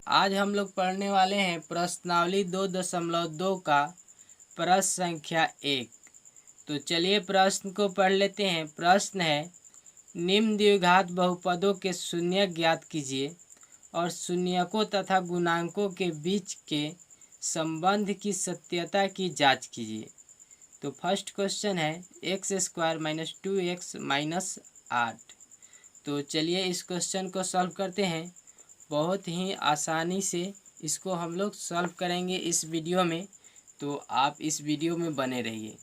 आज हम लोग पढ़ने वाले हैं प्रश्नावली 2.2 का प्रश्न संख्या 1। तो चलिए प्रश्न को पढ़ लेते हैं। प्रश्न है, निम्न द्विघात बहुपदों के शून्य ज्ञात कीजिए और शून्यकों तथा गुणांकों के बीच के संबंध की सत्यता की जांच कीजिए। तो फर्स्ट क्वेश्चन है x² - 2x - 8। तो चलिए इस क्वेश्चन को सॉल्व करते हैं। बहुत ही आसानी से इसको हम लोग सॉल्व करेंगे इस वीडियो में, तो आप इस वीडियो में बने रहिए।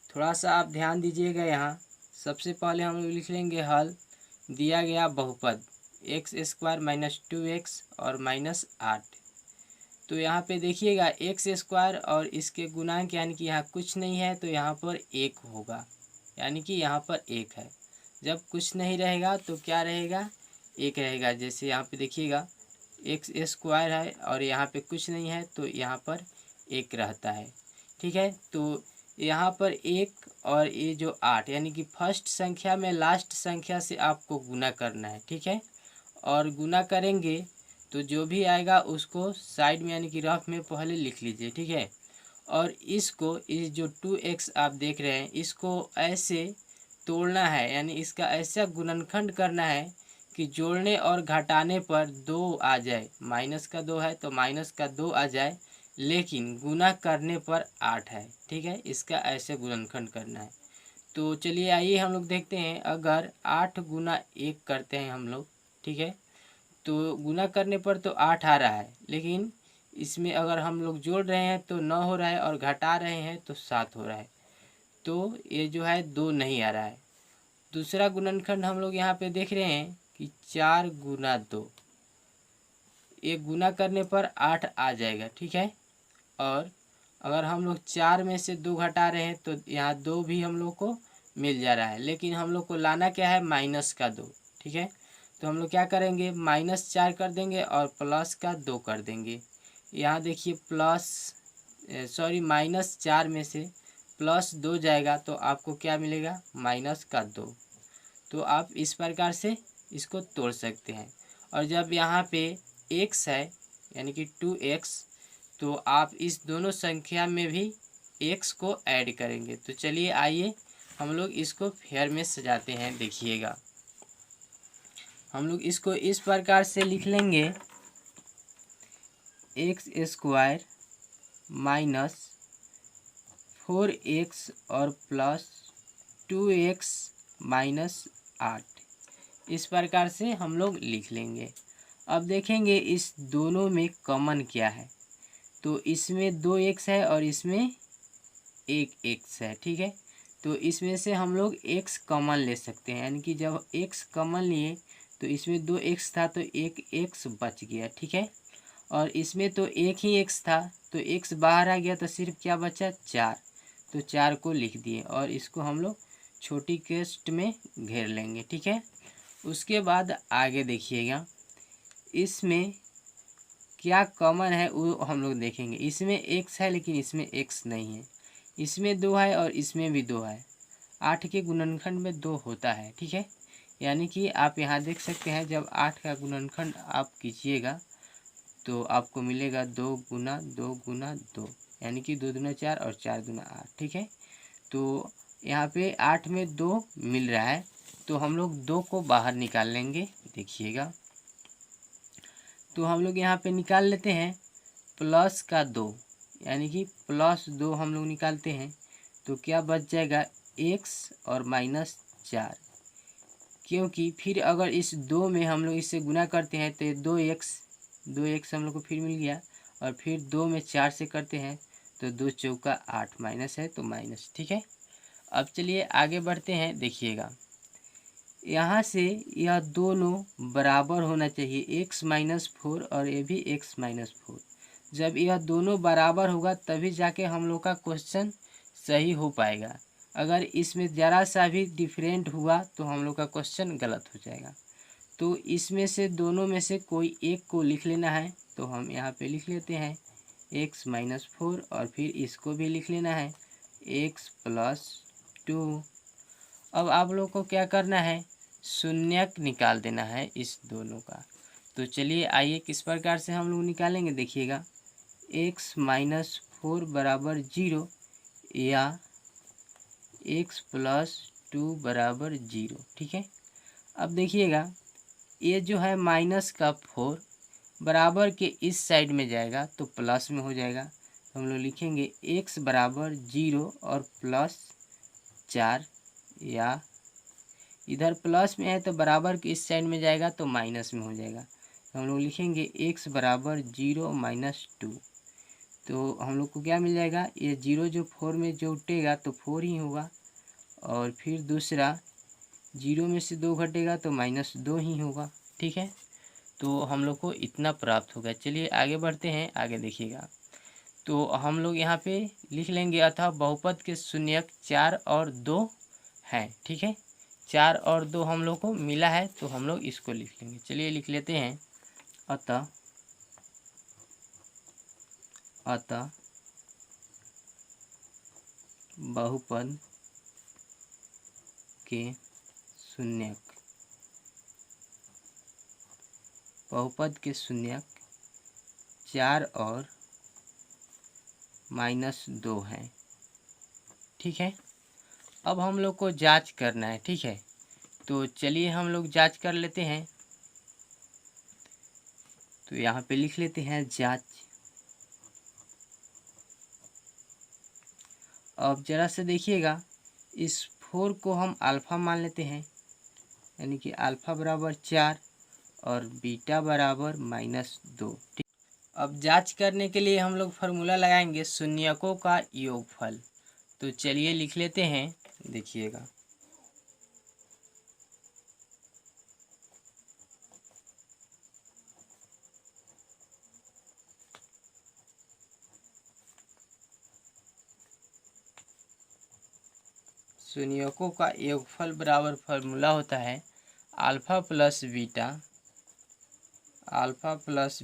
थोड़ा सा आप ध्यान दीजिएगा। यहाँ सबसे पहले हम लोग लिख लेंगे हल। दिया गया बहुपद x² - 2x और -8। तो यहाँ पे देखिएगा x² और इसके गुणांक यानी कि यहाँ कुछ नहीं है तो यहाँ पर 1 होगा, यानी कि यहाँ पर 1 है। जब कुछ नहीं रहेगा तो क्या रहेगा, 1 रहेगा। जैसे यहाँ पे देखिएगा x² है और यहाँ पे कुछ नहीं है तो यहाँ पर 1 रहता है। ठीक है, तो यहाँ पर 1 और ये जो 8 यानी कि फर्स्ट संख्या में लास्ट संख्या से आपको गुना करना है। ठीक है, और गुना करेंगे तो जो भी आएगा उसको साइड में यानी कि रफ में पहले लिख लीजिए। ठीक है, और इसको इस जो 2x आप देख रहे हैं इसको ऐसे तोड़ना है, यानी इसका ऐसा गुणनखंड करना है कि जोड़ने और घटाने पर 2 आ जाए। माइनस का 2 है तो माइनस का 2 आ जाए, लेकिन गुना करने पर 8 है। ठीक है, इसका ऐसे गुणनखंड करना है। तो चलिए आइए हम लोग देखते हैं। अगर 8 गुना 1 करते हैं हम लोग, ठीक है, तो गुना करने पर तो 8 आ रहा है, लेकिन इसमें अगर हम लोग जोड़ रहे हैं तो 9 हो रहा है और घटा रहे हैं तो 7 हो रहा है। तो ये जो है 2 नहीं आ रहा है। दूसरा गुणनखंड हम लोग यहाँ पे देख रहे हैं कि 4 गुना 2, ये गुना करने पर 8 आ जाएगा। ठीक है, और अगर हम लोग 4 में से 2 घटा रहे हैं तो यहाँ 2 भी हम लोग को मिल जा रहा है, लेकिन हम लोग को लाना क्या है, माइनस का 2। ठीक है, तो हम लोग क्या करेंगे, -4 कर देंगे और प्लस का 2 कर देंगे। यहाँ देखिए -4 में से +2 जाएगा तो आपको क्या मिलेगा, -2। तो आप इस प्रकार से इसको तोड़ सकते हैं। और जब यहाँ पे x है यानी कि 2x, तो आप इस दोनों संख्या में भी x को ऐड करेंगे। तो चलिए आइए हम लोग इसको फेयर में सजाते हैं। देखिएगा हम लोग इसको इस प्रकार से लिख लेंगे, x² - 4x और +2x - 8। इस प्रकार से हम लोग लिख लेंगे। अब देखेंगे इस दोनों में कॉमन क्या है। तो इसमें 2x है और इसमें 1x है। ठीक है, तो इसमें से हम लोग x कॉमन ले सकते हैं, यानी कि जब x कॉमन लिए तो इसमें 2x था तो 1x बच गया। ठीक है, और इसमें तो 1 ही x था तो x बाहर आ गया तो सिर्फ क्या बचा, 4। तो 4 को लिख दिए और इसको हम लोग छोटी कैस्ट में घेर लेंगे। ठीक है, उसके बाद आगे देखिएगा इसमें क्या कॉमन है वो हम लोग देखेंगे। इसमें x है लेकिन इसमें x नहीं है, इसमें 2 है और इसमें भी 2 है। 8 के गुणनखंड में 2 होता है। ठीक है, यानी कि आप यहाँ देख सकते हैं जब 8 का गुणनखंड आप कीजिएगा तो आपको मिलेगा 2 गुना 2 गुना 2, यानी कि 2 दूना 4 और 4 दूना 8। ठीक है, तो यहाँ पे 8 में 2 मिल रहा है तो हम लोग 2 को बाहर निकाल लेंगे। देखिएगा तो हम लोग यहाँ पे निकाल लेते हैं प्लस का 2, यानी कि +2 हम लोग निकालते हैं तो क्या बच जाएगा, x और -4। क्योंकि फिर अगर इस 2 में हम लोग इससे गुना करते हैं तो 2x हम लोग को फिर मिल गया, और फिर 2 में 4 से करते हैं तो 2 चौका 8, माइनस है तो माइनस। ठीक है, अब चलिए आगे बढ़ते हैं। देखिएगा यहाँ से यह दोनों बराबर होना चाहिए, x - 4 और ये भी x - 4। जब यह दोनों बराबर होगा तभी जाके हम लोग का क्वेश्चन सही हो पाएगा। अगर इसमें ज़रा सा भी डिफरेंट हुआ तो हम लोग का क्वेश्चन गलत हो जाएगा। तो इसमें से दोनों में से कोई एक को लिख लेना है। तो हम यहाँ पे लिख लेते हैं x - 4 और फिर इसको भी लिख लेना है x + 2। अब आप लोग को क्या करना है, शून्यक निकाल देना है इस दोनों का। तो चलिए आइए किस प्रकार से हम लोग निकालेंगे, देखिएगा x-4 बराबर 0 या x+2 बराबर 0। ठीक है, अब देखिएगा ये जो है माइनस का 4 बराबर के इस साइड में जाएगा तो प्लस में हो जाएगा। तो हम लोग लिखेंगे x बराबर 0 और +4, या इधर प्लस में है तो बराबर के इस साइड में जाएगा तो माइनस में हो जाएगा। तो हम लोग लिखेंगे x बराबर 0 - 2। तो हम लोग को क्या मिल जाएगा, ये 0 जो 4 में जो उठेगा तो 4 ही होगा, और फिर दूसरा 0 में से 2 घटेगा तो -2 ही होगा। ठीक है, तो हम लोग को इतना प्राप्त होगा। चलिए आगे बढ़ते हैं, आगे देखिएगा। तो हम लोग यहाँ पे लिख लेंगे अतः बहुपद के शून्यक 4 और 2 हैं। ठीक है, 4 और 2 हम लोग को मिला है, तो हम लोग इसको लिख लेंगे। चलिए लिख लेते हैं, अतः बहुपद के शून्यक, बहुपद के शून्यक 4 और -2 हैं। ठीक है, अब हम लोग को जांच करना है। ठीक है, तो चलिए हम लोग जांच कर लेते हैं। तो यहाँ पे लिख लेते हैं जांच। अब जरा से देखिएगा, इस 4 को हम अल्फ़ा मान लेते हैं, यानी कि अल्फ़ा बराबर 4 और बीटा बराबर -2। ठीक, अब जांच करने के लिए हम लोग फार्मूला लगाएंगे शून्यकों का योगफल। तो चलिए लिख लेते हैं, देखिएगा शून्यकों का योगफल बराबर फार्मूला होता है अल्फ़ा प्लस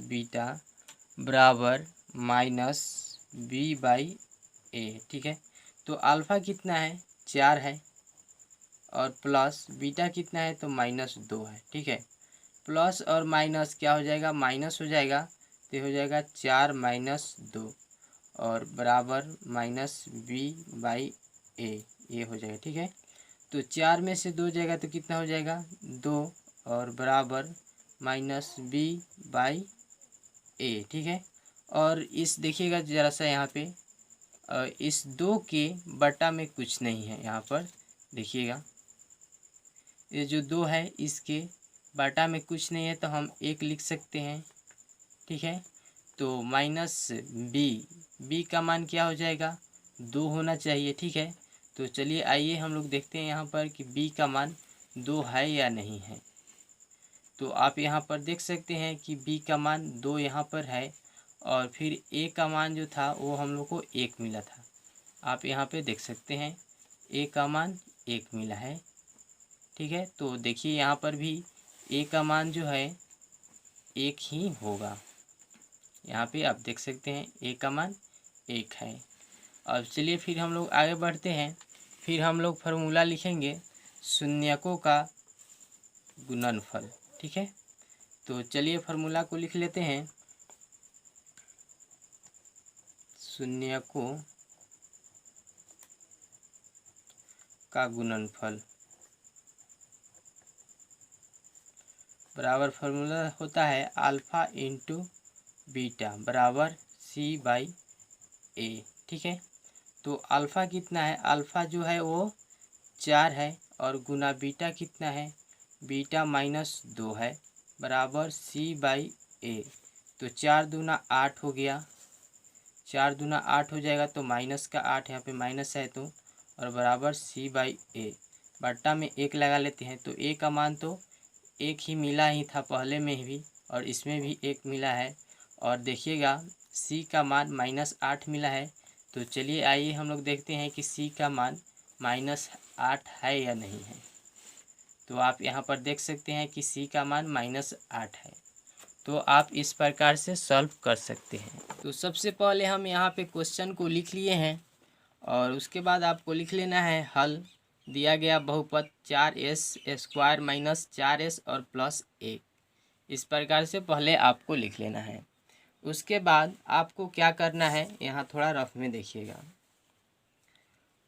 बीटा बराबर -b/a। ठीक है, तो अल्फ़ा कितना है, 4 है, और प्लस बीटा कितना है तो -2 है। ठीक है, प्लस और माइनस क्या हो जाएगा, माइनस हो जाएगा, तो हो जाएगा 4 - 2 और बराबर -b/a, ये हो जाएगा। ठीक है, तो 4 में से 2 जाएगा तो कितना हो जाएगा, 2 और बराबर -b/a। ठीक है, और इस देखिएगा ज़रा सा यहाँ पे इस 2 के बटा में कुछ नहीं है। यहाँ पर देखिएगा ये जो 2 है इसके बटा में कुछ नहीं है, तो हम 1 लिख सकते हैं। ठीक है, तो -b का मान क्या हो जाएगा, 2 होना चाहिए। ठीक है, तो चलिए आइए हम लोग देखते हैं यहाँ पर कि b का मान 2 है या नहीं है। तो आप यहाँ पर देख सकते हैं कि b का मान 2 यहाँ पर है, और फिर a का मान जो था वो हम लोग को 1 मिला था। आप यहाँ पे देख सकते हैं a का मान 1 मिला है। ठीक है, तो देखिए यहाँ पर भी a का मान जो है 1 ही होगा। यहाँ पे आप देख सकते हैं a का मान 1 है। अब चलिए फिर हम लोग आगे बढ़ते हैं। फिर हम लोग फार्मूला लिखेंगे शून्यकों का गुणनफल। ठीक है, तो चलिए फार्मूला को लिख लेते हैं, शून्यकों का गुणनफल बराबर फार्मूला होता है अल्फ़ा इंटू बीटा बराबर c/a। ठीक है, तो अल्फ़ा कितना है, अल्फ़ा जो है वो 4 है, और गुना बीटा कितना है, बीटा -2 है, बराबर c/a। तो 4 दूना 8 हो गया, 4 दूना 8 हो जाएगा, तो माइनस का 8 यहाँ पे माइनस है तो, और बराबर c/a। बट्टा में 1 लगा लेते हैं, तो a का मान तो 1 ही मिला ही था पहले में भी, और इसमें भी 1 मिला है, और देखिएगा c का मान -8 मिला है। तो चलिए आइए हम लोग देखते हैं कि c का मान -8 है या नहीं है। तो आप यहाँ पर देख सकते हैं कि c का मान -8 है। तो आप इस प्रकार से सॉल्व कर सकते हैं। तो सबसे पहले हम यहाँ पे क्वेश्चन को लिख लिए हैं, और उसके बाद आपको लिख लेना है हल। दिया गया बहुपद 4s² - 4s और +1, इस प्रकार से पहले आपको लिख लेना है। उसके बाद आपको क्या करना है, यहाँ थोड़ा रफ में देखिएगा।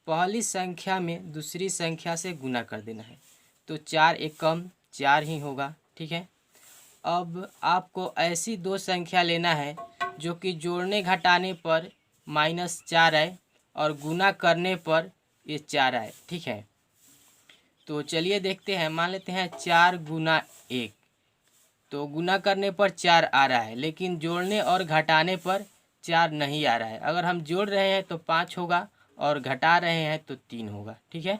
पहली संख्या में दूसरी संख्या से गुना कर देना है, तो 4 एकम 4 ही होगा, ठीक है। अब आपको ऐसी दो संख्या लेना है जो कि जोड़ने घटाने पर -4 आए और गुना करने पर ये 4 आए, ठीक है। तो चलिए देखते हैं, मान लेते हैं 4 गुना 1, तो गुना करने पर 4 आ रहा है, लेकिन जोड़ने और घटाने पर 4 नहीं आ रहा है। अगर हम जोड़ रहे हैं तो 5 होगा और घटा रहे हैं तो 3 होगा, ठीक है।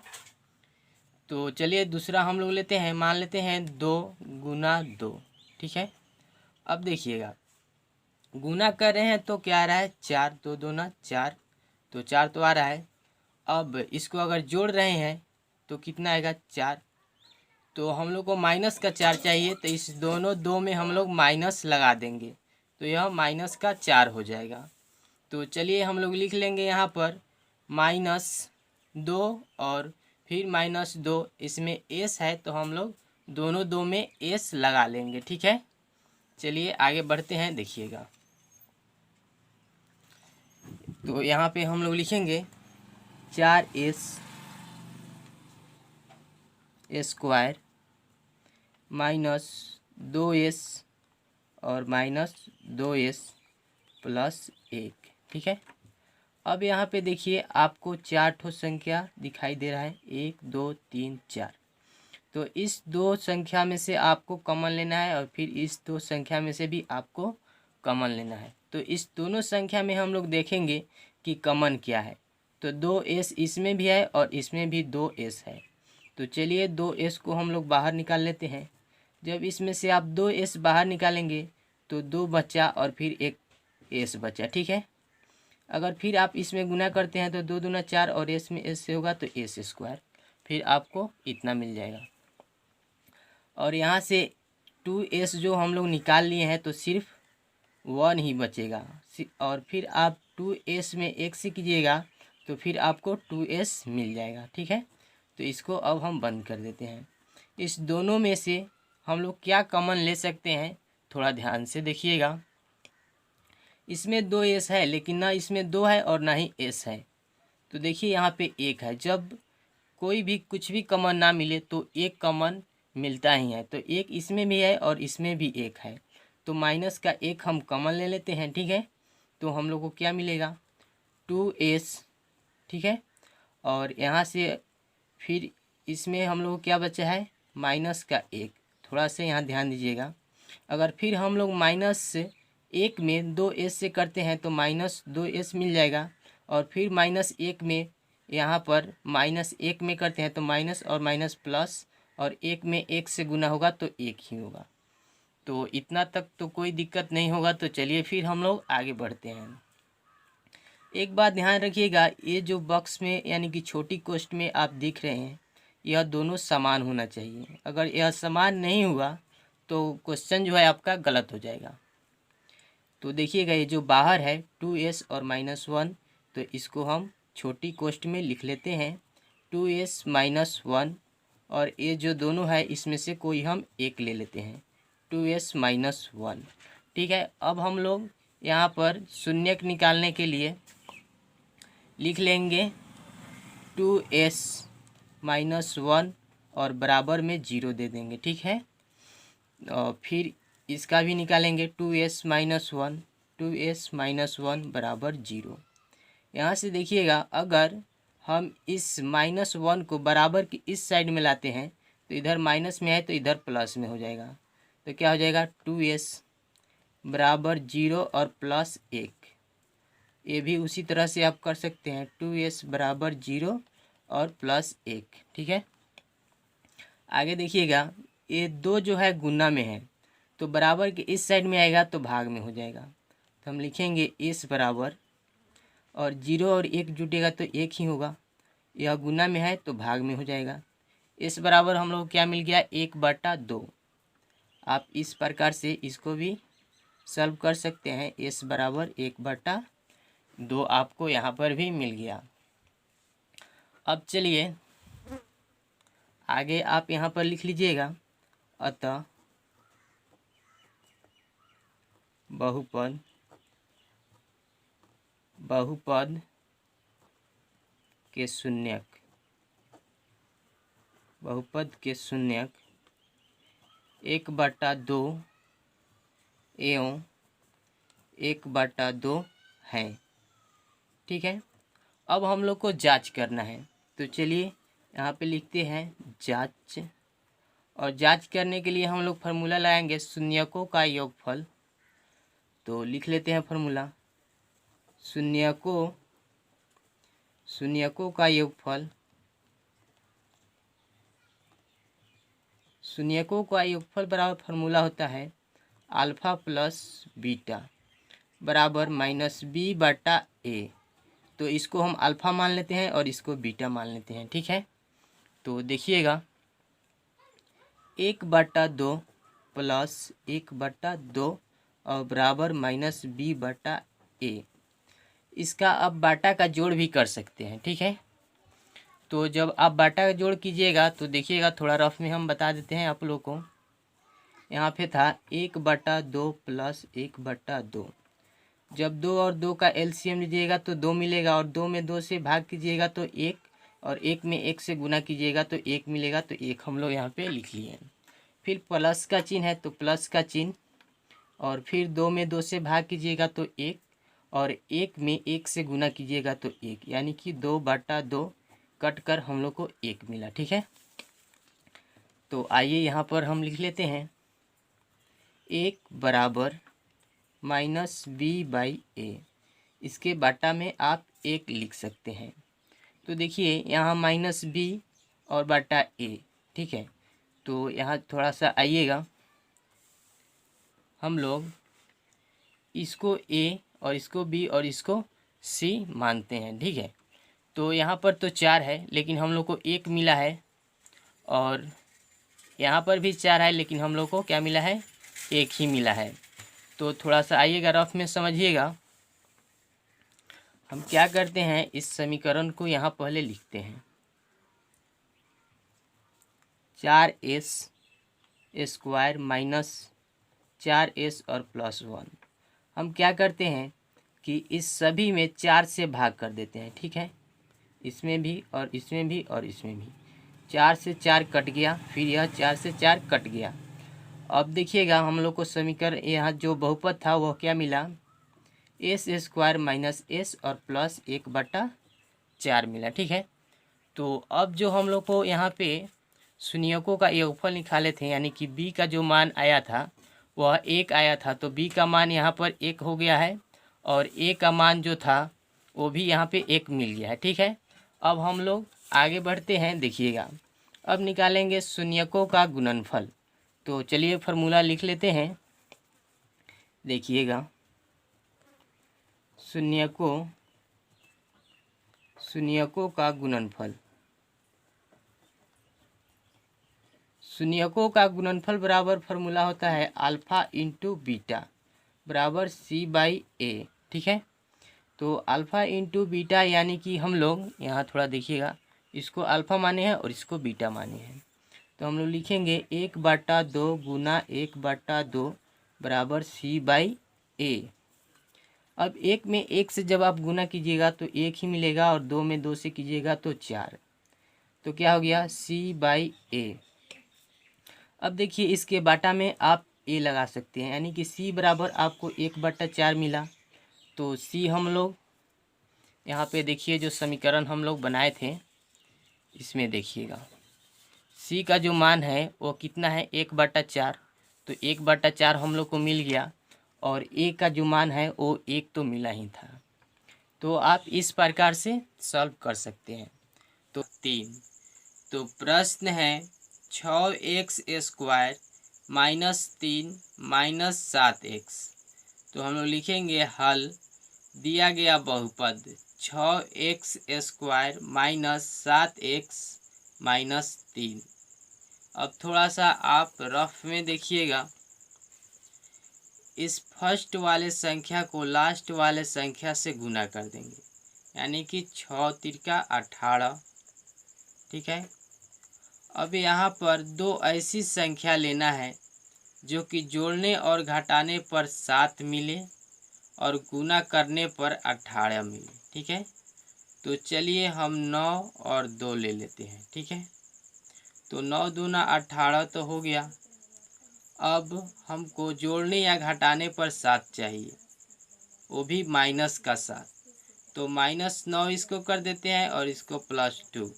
तो चलिए दूसरा हम लोग लेते हैं, मान लेते हैं 2 गुना 2, ठीक है। अब देखिएगा, गुना कर रहे हैं तो क्या आ रहा है, 4, 2 दूना 4, तो 4 तो आ रहा है। अब इसको अगर जोड़ रहे हैं तो कितना आएगा, 4। तो हम लोग को माइनस का 4 चाहिए, तो इस दोनों 2 में हम लोग माइनस लगा देंगे, तो यह माइनस का 4 हो जाएगा। तो चलिए हम लोग लिख लेंगे यहाँ पर -2 और फिर -2, इसमें एस है तो हम लोग दोनों 2 में एस लगा लेंगे, ठीक है। चलिए आगे बढ़ते हैं, देखिएगा। तो यहाँ पे हम लोग लिखेंगे 4s² -2s और -2s + 1, ठीक है। अब यहाँ पे देखिए आपको 4 ठो संख्या दिखाई दे रहा है, 1 2 3 4। तो इस दो संख्या में से आपको कॉमन लेना है और फिर इस दो संख्या में से भी आपको कॉमन लेना है। तो इस दोनों संख्या में हम लोग देखेंगे कि कॉमन क्या है। तो 2s इसमें भी है और इसमें भी 2s है। तो चलिए 2s को हम लोग बाहर निकाल लेते हैं। जब इसमें से आप 2s बाहर निकालेंगे तो 2 बचा और फिर एक s बचा, ठीक है। अगर फिर आप इसमें गुना करते हैं तो 2 दूना 4 और s में s से होगा तो s², फिर आपको इतना मिल जाएगा। और यहाँ से 2s जो हम लोग निकाल लिए हैं तो सिर्फ 1 ही बचेगा, और फिर आप 2s में 1 से कीजिएगा तो फिर आपको 2s मिल जाएगा, ठीक है। तो इसको अब हम बंद कर देते हैं। इस दोनों में से हम लोग क्या कॉमन ले सकते हैं, थोड़ा ध्यान से देखिएगा। इसमें 2s है लेकिन ना इसमें 2 है और ना ही s है, तो देखिए यहाँ पे 1 है। जब कोई भी कुछ भी कॉमन ना मिले तो एक कॉमन मिलता ही है, तो एक इसमें भी है और इसमें भी 1 है, तो माइनस का 1 हम कॉमन ले लेते हैं, ठीक है। तो हम लोग को क्या मिलेगा, 2s, ठीक है। और यहाँ से फिर इसमें हम लोग को क्या बचा है, माइनस का 1। थोड़ा सा यहाँ ध्यान दीजिएगा। अगर फिर हम लोग -1 में 2s से करते हैं तो -2s मिल जाएगा, और फिर -1 में यहाँ पर -1 में करते हैं तो माइनस और माइनस प्लस, और 1 में 1 से गुना होगा तो 1 ही होगा। तो इतना तक तो कोई दिक्कत नहीं होगा। तो चलिए फिर हम लोग आगे बढ़ते हैं। एक बात ध्यान रखिएगा, ये जो बॉक्स में यानी कि छोटी कोष्ठ में आप देख रहे हैं, यह दोनों समान होना चाहिए। अगर यह समान नहीं हुआ तो क्वेश्चन जो है आपका गलत हो जाएगा। तो देखिएगा ये जो बाहर है 2s और -1, तो इसको हम छोटी कोष्ठ में लिख लेते हैं 2s - 1, और ये जो दोनों है इसमें से कोई हम एक ले लेते हैं 2s - 1, ठीक है। अब हम लोग यहाँ पर शून्यक निकालने के लिए लिख लेंगे 2s - 1 और बराबर में 0 दे देंगे, ठीक है। और फिर इसका भी निकालेंगे 2s - 1, 2s - 1 बराबर 0। यहाँ से देखिएगा अगर हम इस -1 को बराबर की इस साइड में लाते हैं तो इधर माइनस में है तो इधर प्लस में हो जाएगा, तो क्या हो जाएगा 2s बराबर 0 और +1। ये भी उसी तरह से आप कर सकते हैं 2s बराबर 0 और +1, ठीक है। आगे देखिएगा ये 2 जो है गुना में है तो बराबर के इस साइड में आएगा तो भाग में हो जाएगा, तो हम लिखेंगे s बराबर, और 0 और 1 जुटेगा तो 1 ही होगा। यह गुना में है तो भाग में हो जाएगा। s बराबर हम लोग क्या मिल गया, 1/2। आप इस प्रकार से इसको भी सॉल्व कर सकते हैं। s बराबर 1/2 आपको यहाँ पर भी मिल गया। अब चलिए आगे आप यहाँ पर लिख लीजिएगा, अतः बहुपद बहुपद के शून्यक, बहुपद के शून्यक 1/2 एवं 1/2 है। ठीक है, अब हम लोग को जांच करना है, तो चलिए यहाँ पे लिखते हैं जांच। और जांच करने के लिए हम लोग फार्मूला लगाएंगे शून्यकों का योगफल। तो लिख लेते हैं फार्मूला, शून्यकों का योगफल, शून्यकों का योगफल बराबर फार्मूला होता है अल्फा प्लस बीटा बराबर -b/a। तो इसको हम अल्फा मान लेते हैं और इसको बीटा मान लेते हैं। ठीक है, तो देखिएगा 1/2 प्लस 1/2 और बराबर -b/a। इसका अब बाटा का जोड़ भी कर सकते हैं। ठीक है, तो जब आप बाटा का जोड़ कीजिएगा तो देखिएगा, थोड़ा रफ में हम बता देते हैं आप लोग को। यहाँ पे था 1/2 प्लस 1/2। जब 2 और 2 का एलसीएम लीजिएगा तो 2 मिलेगा, और 2 में 2 से भाग कीजिएगा तो 1, और 1 में 1 से गुना कीजिएगा तो 1 मिलेगा। तो 1 हम लोग यहाँ पे लिख लिए। फिर प्लस का चिन्ह है तो प्लस का चिन्ह, और फिर 2 में 2 से भाग कीजिएगा तो 1, और 1 में 1 से गुना कीजिएगा तो 1, यानी कि 2/2 कट कर हम लोग को 1 मिला। ठीक है, तो आइए यहाँ पर हम लिख लेते हैं 1 बराबर -b/a। इसके बाटा में आप 1 लिख सकते हैं। तो देखिए यहाँ -b और बाटा a। ठीक है, तो यहाँ थोड़ा सा आइएगा, हम लोग इसको a और इसको b और इसको c मानते हैं। ठीक है, तो यहाँ पर तो 4 है लेकिन हम लोग को 1 मिला है, और यहाँ पर भी 4 है लेकिन हम लोग को क्या मिला है, 1 ही मिला है। तो थोड़ा सा आइएगा रफ में समझिएगा। हम क्या करते हैं, इस समीकरण को यहाँ पहले लिखते हैं 4s² - 4s और +1। हम क्या करते हैं कि इस सभी में 4 से भाग कर देते हैं। ठीक है, इसमें भी और इसमें भी और इसमें भी 4 से 4 कट गया, फिर यह 4 से 4 कट गया। अब देखिएगा हम लोग को समीकरण यहाँ जो बहुपद था वह क्या मिला, s² - s और प्लस 1/4 मिला। ठीक है, तो अब जो हम लोग को यहाँ पे शून्यकों का योगफल निकाले थे, यानी कि b का जो मान आया था वह 1 आया था, तो b का मान यहाँ पर 1 हो गया है, और a का मान जो था वो भी यहाँ पे 1 मिल गया है। ठीक है, अब हम लोग आगे बढ़ते हैं। देखिएगा अब निकालेंगे शून्यकों का गुणनफल। तो चलिए फार्मूला लिख लेते हैं। देखिएगा शून्यकों का गुणनफल, शून्यकों का गुणनफल बराबर फार्मूला होता है अल्फा इंटू बीटा बराबर c/a। ठीक है, तो अल्फा इंटू बीटा यानी कि हम लोग यहाँ थोड़ा देखिएगा, इसको अल्फा माने हैं और इसको बीटा माने हैं। तो हम लोग लिखेंगे 1/2 गुना 1/2 बराबर c/a। अब 1 में 1 से जब आप गुना कीजिएगा तो 1 ही मिलेगा, और 2 में 2 से कीजिएगा तो 4। तो क्या हो गया, c/a। अब देखिए इसके बाटा में आप a लगा सकते हैं, यानी कि c बराबर आपको 1/4 मिला। तो c हम लोग यहाँ पे देखिए जो समीकरण हम लोग बनाए थे इसमें देखिएगा c का जो मान है वो कितना है, 1/4। तो 1/4 हम लोग को मिल गया, और a का जो मान है वो 1 तो मिला ही था। तो आप इस प्रकार से सॉल्व कर सकते हैं। तो 3, तो प्रश्न है 6x² -3 -7x। तो हम लोग लिखेंगे हल, दिया गया बहुपद 6x² -7x -3। अब थोड़ा सा आप रफ में देखिएगा, इस फर्स्ट वाले संख्या को लास्ट वाले संख्या से गुना कर देंगे, यानी कि 6 तिरका 18। ठीक है, अब यहाँ पर दो ऐसी संख्या लेना है जो कि जोड़ने और घटाने पर 7 मिले और गुना करने पर 18 मिले। ठीक है, तो चलिए हम 9 और 2 ले लेते हैं। ठीक है, तो 9 दूना 18 तो हो गया। अब हमको जोड़ने या घटाने पर 7 चाहिए, वो भी माइनस का 7। तो -9 इसको कर देते हैं और इसको +2।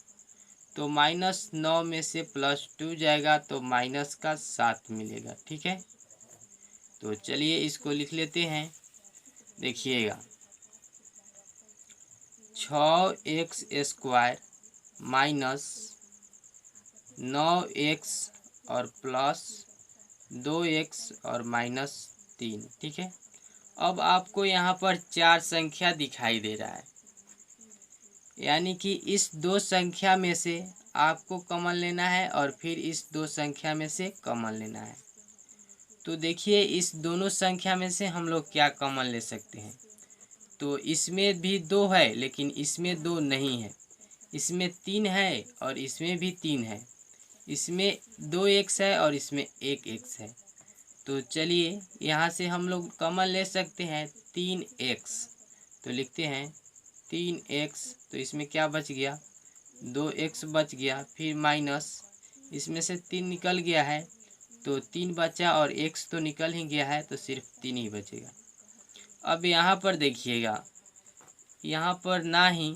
तो -9 में से +2 जाएगा तो माइनस का 7 मिलेगा। ठीक है, तो चलिए इसको लिख लेते हैं। देखिएगा 6x² -9x और +2x और -3। ठीक है, अब आपको यहाँ पर 4 संख्या दिखाई दे रहा है, यानी कि इस 2 संख्या में से आपको कॉमन लेना है और फिर इस 2 संख्या में से कॉमन लेना है। तो देखिए इस दोनों संख्या में से हम लोग क्या कॉमन ले सकते हैं। तो इसमें भी 2 है लेकिन इसमें 2 नहीं है, इसमें 3 है और इसमें भी 3 है, इसमें 2x है और इसमें 1x है। तो चलिए यहाँ से हम लोग कॉमन ले सकते हैं 3x। तो लिखते हैं 3x, तो इसमें क्या बच गया, 2x बच गया, फिर माइनस इसमें से 3 निकल गया है तो 3 बचा और x तो निकल ही गया है, तो सिर्फ 3 ही बचेगा। अब यहाँ पर देखिएगा, यहाँ पर ना ही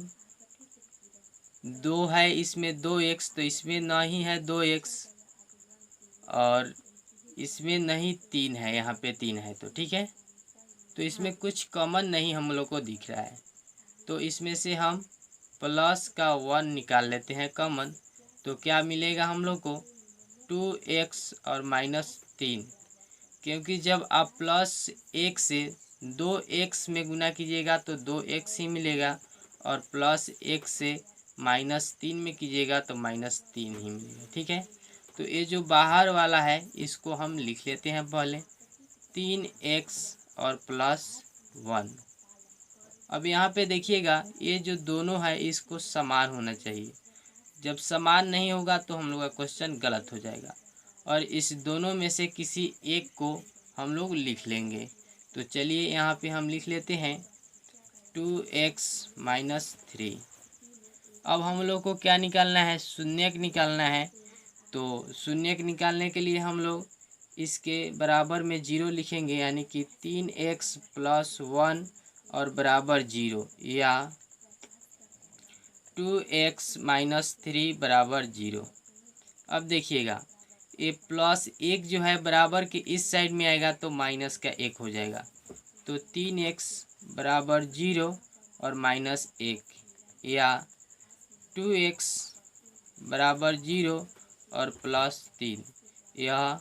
2 है, इसमें 2x, तो इसमें ना ही है 2x और इसमें नहीं 3 है, यहाँ पे 3 है। तो ठीक है, तो इसमें कुछ कॉमन नहीं हम लोग को दिख रहा है, तो इसमें से हम प्लस का 1 निकाल लेते हैं कॉमन। तो क्या मिलेगा हम लोग को, 2x और -3, क्योंकि जब आप +1 से 2x में गुना कीजिएगा तो 2x ही मिलेगा और +1 से -3 में कीजिएगा तो -3 ही मिलेगा। ठीक है, तो ये जो बाहर वाला है इसको हम लिख लेते हैं पहले, 3x और +1। अब यहाँ पे देखिएगा ये जो दोनों है इसको समान होना चाहिए, जब समान नहीं होगा तो हम लोग का क्वेश्चन गलत हो जाएगा और इस दोनों में से किसी एक को हम लोग लिख लेंगे। तो चलिए यहाँ पे हम लिख लेते हैं 2x - 3। अब हम लोग को क्या निकालना है, शून्यक निकालना है। तो शून्यक निकालने के लिए हम लोग इसके बराबर में 0 लिखेंगे, यानी कि 3x + 1 और बराबर 0, या 2x - 3 बराबर 0। अब देखिएगा ये +1 जो है बराबर के इस साइड में आएगा तो माइनस का 1 हो जाएगा। तो 3x बराबर 0 और -1, या 2x बराबर 0 और +3, यह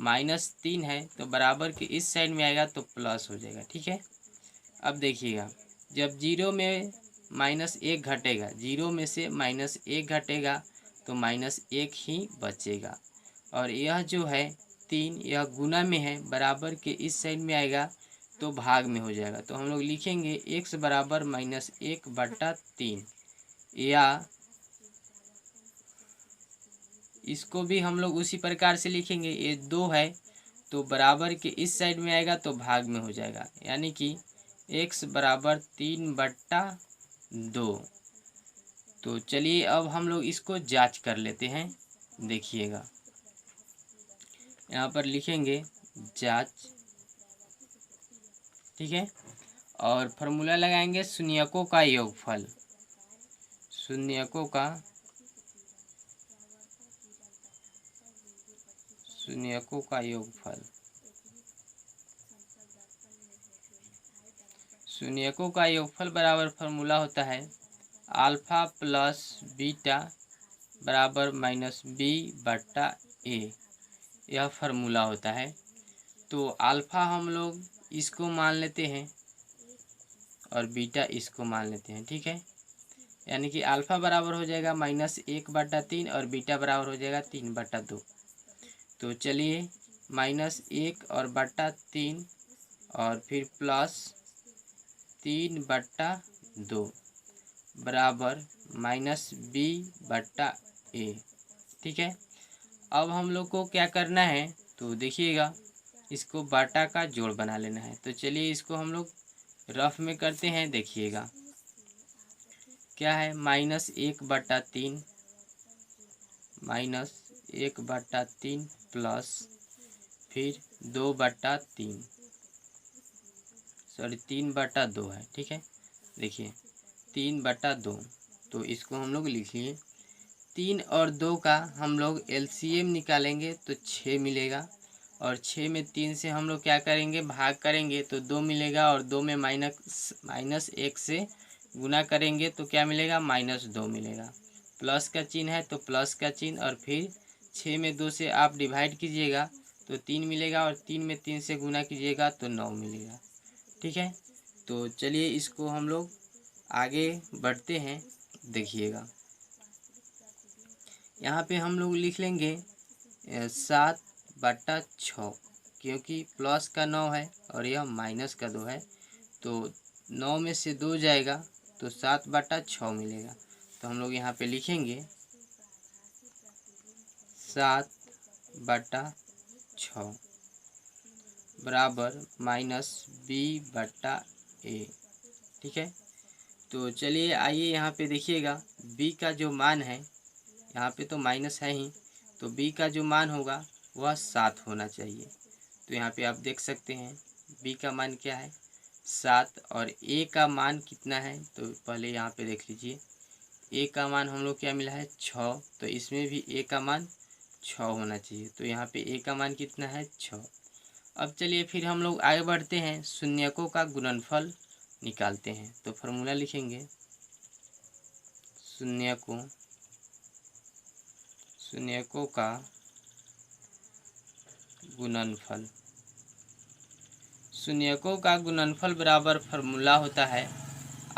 -3 है तो बराबर के इस साइड में आएगा तो प्लस हो जाएगा। ठीक है, अब देखिएगा जब 0 में -1 घटेगा, 0 में से -1 घटेगा तो -1 ही बचेगा, और यह जो है 3 यह गुना में है, बराबर के इस साइड में आएगा तो भाग में हो जाएगा। तो हम लोग लिखेंगे x बराबर -1/3, या इसको भी हम लोग उसी प्रकार से लिखेंगे, ये 2 है तो बराबर के इस साइड में आएगा तो भाग में हो जाएगा, यानी कि x बराबर 3/2। तो चलिए अब हम लोग इसको जांच कर लेते हैं। देखिएगा यहाँ पर लिखेंगे जांच। ठीक है, और फार्मूला लगाएंगे शून्यकों का योगफल, शून्यकों का योगफल, शून्यकों का योगफल बराबर फार्मूला होता है अल्फा प्लस बीटा बराबर -b/a, यह फार्मूला होता है। तो अल्फा हम लोग इसको मान लेते हैं और बीटा इसको मान लेते हैं। ठीक है, यानी कि अल्फा बराबर हो जाएगा -1/3 और बीटा बराबर हो जाएगा 3/2। तो चलिए -1 और /3 और फिर +3/2 बराबर -b/a। ठीक है, अब हम लोग को क्या करना है, तो देखिएगा इसको बाटा का जोड़ बना लेना है। तो चलिए इसको हम लोग रफ में करते हैं। देखिएगा क्या है, -1/3 -1/3 प्लस फिर 2/3 सॉरी 3/2 है, ठीक है। देखिए 3/2, तो इसको हम लोग लिख लिए। 3 और 2 का हम लोग एलसीएम निकालेंगे तो 6 मिलेगा, और 6 में 3 से हम लोग क्या करेंगे, भाग करेंगे तो 2 मिलेगा, और 2 में -1 से गुना करेंगे तो क्या मिलेगा, -2 मिलेगा। प्लस का चिन्ह है तो प्लस का चिन्ह, और फिर 6 में 2 से आप डिवाइड कीजिएगा तो 3 मिलेगा, और 3 में 3 से गुना कीजिएगा तो 9 मिलेगा, ठीक है। तो चलिए इसको हम लोग आगे बढ़ते हैं। देखिएगा यहाँ पे हम लोग लिख लेंगे 7/6, क्योंकि प्लस का 9 है और यह माइनस का 2 है, तो 9 में से 2 जाएगा तो 7/6 मिलेगा। तो हम लोग यहाँ पे लिखेंगे 7/6 बराबर -b/a, ठीक है। तो चलिए आइए यहाँ पे देखिएगा b का जो मान है, यहाँ पे तो माइनस है ही, तो b का जो मान होगा वह 7 होना चाहिए। तो यहाँ पे आप देख सकते हैं b का मान क्या है, 7, और a का मान कितना है, तो पहले यहाँ पे देख लीजिए a का मान हम लोग क्या मिला है, 6, तो इसमें भी a का मान 6 होना चाहिए। तो यहाँ पे a का मान कितना है, 6। अब चलिए फिर हम लोग आगे बढ़ते हैं, शून्यकों का गुणनफल निकालते हैं। तो फॉर्मूला लिखेंगे शून्यकों का गुणनफल। शून्यकों का गुणनफल बराबर फॉर्मूला होता है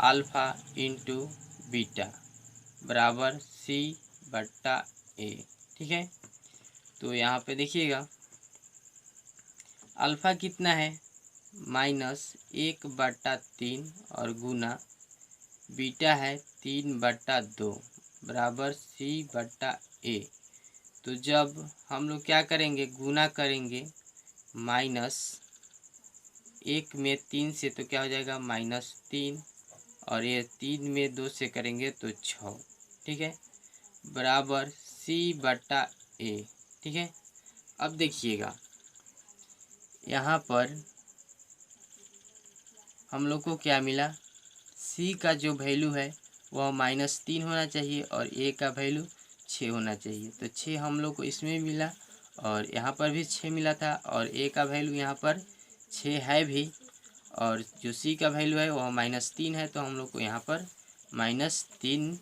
अल्फा इंटू बीटा बराबर c/a, ठीक है। तो यहाँ पे देखिएगा अल्फा कितना है, -1/3 और गुना बीटा है 3/2 बराबर c/a। तो जब हम लोग क्या करेंगे, गुना करेंगे -1 में 3 से तो क्या हो जाएगा, -3, और ये 3 में 2 से करेंगे तो 6, ठीक है, बराबर c/a, ठीक है। अब देखिएगा यहाँ पर हम लोग को क्या मिला, c का जो वैल्यू है वह -3 होना चाहिए और a का वैल्यू 6 होना चाहिए। तो 6 हम लोग को इसमें मिला, और यहाँ पर भी 6 मिला था, और a का वैल्यू यहाँ पर 6 है भी, और जो c का वैल्यू है वह -3 है, तो हम लोग को यहाँ पर -3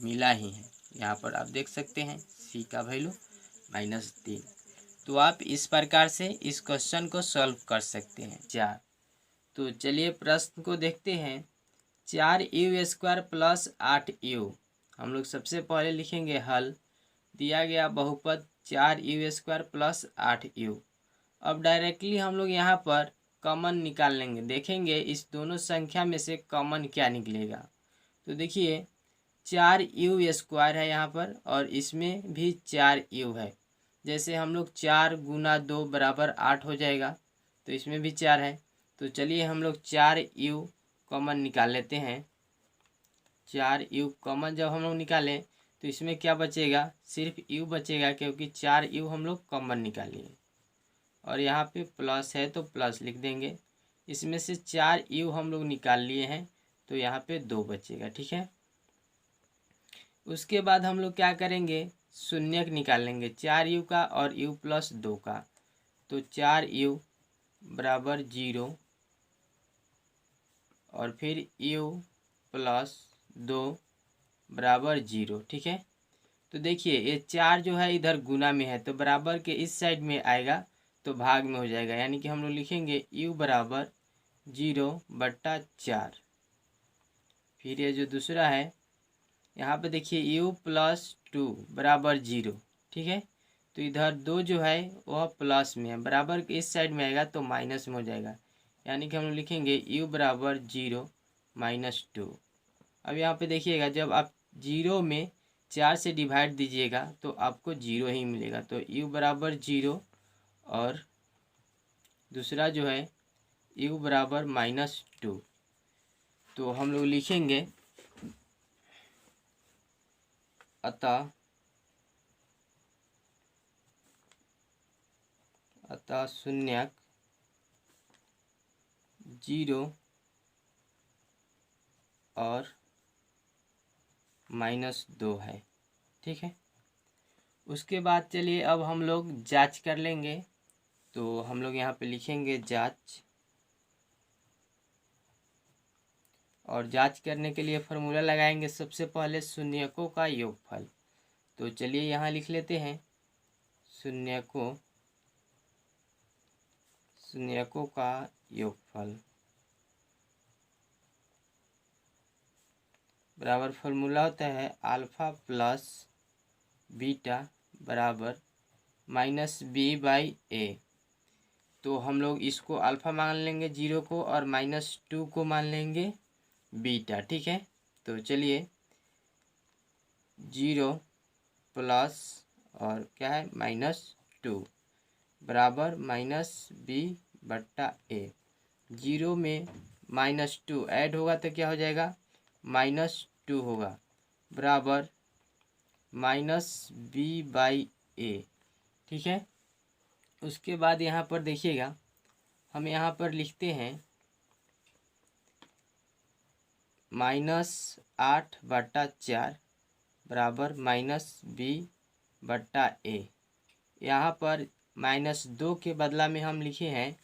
मिला ही है। यहाँ पर आप देख सकते हैं c का वैल्यू -3। तो आप इस प्रकार से इस क्वेश्चन को सॉल्व कर सकते हैं। 4, तो चलिए प्रश्न को देखते हैं। 4u² प्लस 8u, हम लोग सबसे पहले लिखेंगे हल। दिया गया बहुपद 4u² प्लस 8u। अब डायरेक्टली हम लोग यहाँ पर कॉमन निकाल लेंगे, देखेंगे इस दोनों संख्या में से कॉमन क्या निकलेगा। तो देखिए 4u² है यहाँ पर, और इसमें भी 4u है। जैसे हम लोग 4 गुना 2 बराबर 8 हो जाएगा, तो इसमें भी 4 है। तो चलिए हम लोग 4u कॉमन निकाल लेते हैं। 4u कॉमन जब हम लोग निकालें तो इसमें क्या बचेगा, सिर्फ u बचेगा, क्योंकि 4u हम लोग कॉमन निकालिए, और यहाँ पे प्लस है तो प्लस लिख देंगे। इसमें से 4u हम लोग निकाल लिए हैं, तो यहाँ पे 2 बचेगा, ठीक है। उसके बाद हम लोग क्या करेंगे, शून्यक निकाल लेंगे 4u का और u + 2 का। तो 4u बराबर 0 और फिर u + 2 बराबर 0, ठीक है। तो देखिए ये 4 जो है इधर गुना में है, तो बराबर के इस साइड में आएगा तो भाग में हो जाएगा, यानी कि हम लोग लिखेंगे u बराबर 0/4। फिर ये जो दूसरा है यहाँ पे देखिए u + 2 बराबर 0, ठीक है। तो इधर 2 जो है वह प्लस में है, बराबर के इस साइड में आएगा तो माइनस में हो जाएगा, यानी कि हम लोग लिखेंगे u बराबर 0 - 2। अब यहाँ पे देखिएगा जब आप 0 में 4 से डिवाइड दीजिएगा तो आपको 0 ही मिलेगा। तो u बराबर 0 और दूसरा जो है u बराबर -2। तो हम लोग लिखेंगे अतः शून्यक 0 और -2 है। ठीक है, उसके बाद चलिए अब हम लोग जांच कर लेंगे। तो हम लोग यहाँ पे लिखेंगे जांच, और जांच करने के लिए फॉर्मूला लगाएंगे सबसे पहले शून्यकों का योगफल। तो चलिए यहाँ लिख लेते हैं शून्यकों का योगफल बराबर फॉर्मूला होता है अल्फा प्लस बीटा बराबर -b/a। तो हम लोग इसको अल्फा मान लेंगे 0 को और -2 को मान लेंगे बीटा। ठीक है, तो चलिए 0 प्लस और क्या है -2 बराबर -b/a। 0 में -2 ऐड होगा तो क्या हो जाएगा, -2 होगा बराबर -b/a। ठीक है, उसके बाद यहाँ पर देखिएगा हम यहाँ पर लिखते हैं -8/4 बराबर -b/a। यहाँ पर -2 के बदला में हम लिखे हैं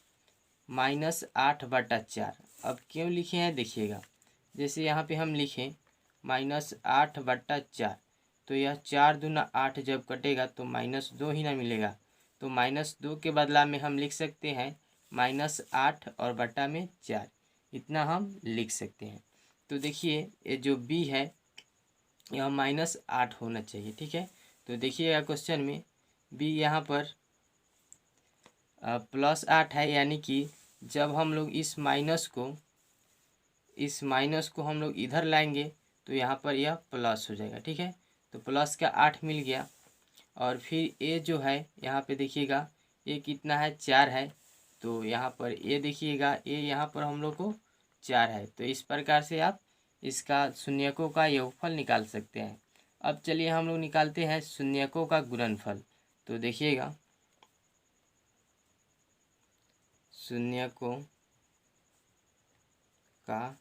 -8/4। अब क्यों लिखे हैं देखिएगा, जैसे यहाँ पे हम लिखें -8/4 तो यह 4 दूना 8 जब कटेगा तो -2 ही ना मिलेगा। तो -2 के बदला में हम लिख सकते हैं -8 और बटा में 4, इतना हम लिख सकते हैं। तो देखिए ये जो b है यह -8 होना चाहिए। ठीक है, तो देखिएगा क्वेश्चन में b यहाँ पर +8 है, यानी कि जब हम लोग इस माइनस को हम लोग इधर लाएंगे तो यहाँ पर यह प्लस हो जाएगा। ठीक है, तो प्लस का 8 मिल गया। और फिर a जो है यहाँ पे देखिएगा a कितना है, 4 है। तो यहाँ पर a देखिएगा a यहाँ पर हम लोग को 4 है। तो इस प्रकार से आप इसका शून्यकों का योगफल निकाल सकते हैं। अब चलिए हम लोग निकालते हैं शून्यकों का गुणनफल। तो देखिएगा शून्यकों का